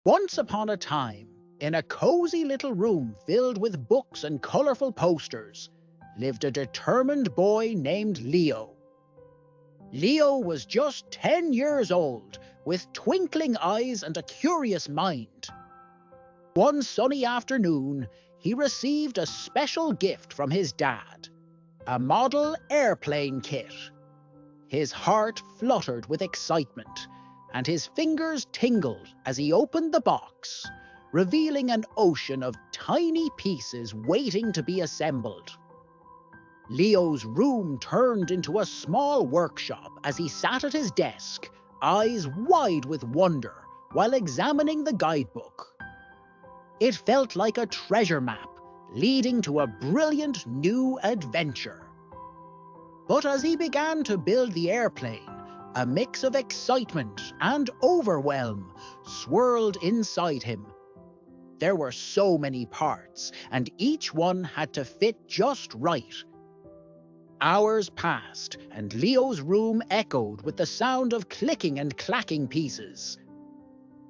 Once upon a time, in a cozy little room filled with books and colorful posters, lived a determined boy named Leo. Leo was just 10 years old, with twinkling eyes and a curious mind. One sunny afternoon, he received a special gift from his dad, a model airplane kit. His heart fluttered with excitement, and his fingers tingled as he opened the box, revealing an ocean of tiny pieces waiting to be assembled. Leo's room turned into a small workshop as he sat at his desk, eyes wide with wonder, while examining the guidebook. It felt like a treasure map leading to a brilliant new adventure. But as he began to build the airplane, a mix of excitement and overwhelm swirled inside him. There were so many parts, and each one had to fit just right. Hours passed, and Leo's room echoed with the sound of clicking and clacking pieces.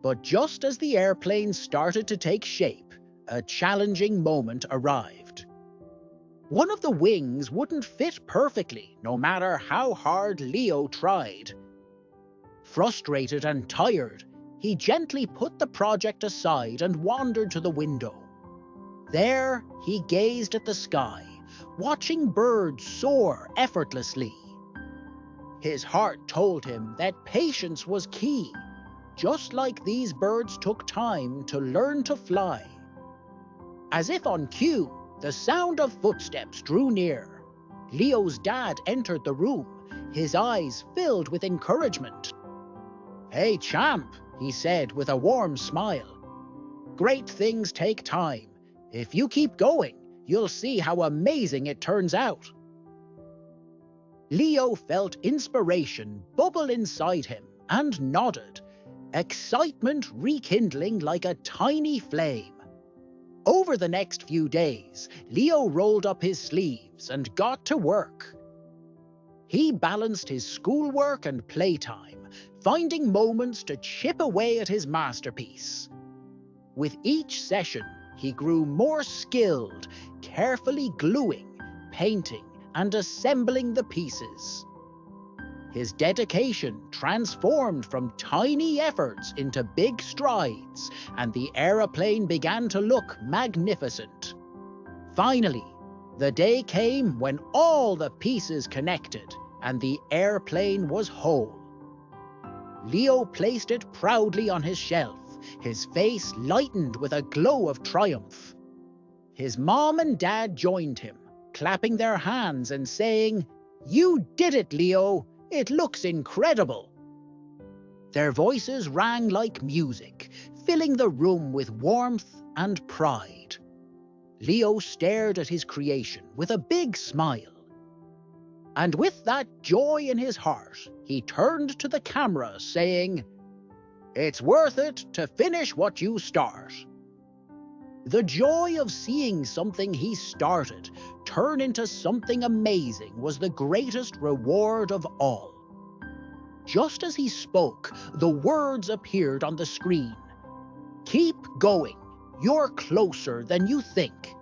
But just as the airplane started to take shape, a challenging moment arrived. One of the wings wouldn't fit perfectly, no matter how hard Leo tried. Frustrated and tired, he gently put the project aside and wandered to the window. There, he gazed at the sky, watching birds soar effortlessly. His heart told him that patience was key, just like these birds took time to learn to fly. As if on cue, the sound of footsteps drew near. Leo's dad entered the room, his eyes filled with encouragement. "Hey, champ," he said with a warm smile. "Great things take time. If you keep going, you'll see how amazing it turns out." Leo felt inspiration bubble inside him and nodded, excitement rekindling like a tiny flame. Over the next few days, Leo rolled up his sleeves and got to work. He balanced his schoolwork and playtime, finding moments to chip away at his masterpiece. With each session, he grew more skilled, carefully gluing, painting, and assembling the pieces. His dedication transformed from tiny efforts into big strides, and the aeroplane began to look magnificent. Finally, the day came when all the pieces connected, and the airplane was whole. Leo placed it proudly on his shelf, his face lightened with a glow of triumph. His mom and dad joined him, clapping their hands and saying, "You did it, Leo! It looks incredible!" Their voices rang like music, filling the room with warmth and pride. Leo stared at his creation with a big smile. And with that joy in his heart, he turned to the camera saying, "It's worth it to finish what you start." The joy of seeing something he started turn into something amazing was the greatest reward of all. Just as he spoke, the words appeared on the screen. "Keep going. You're closer than you think."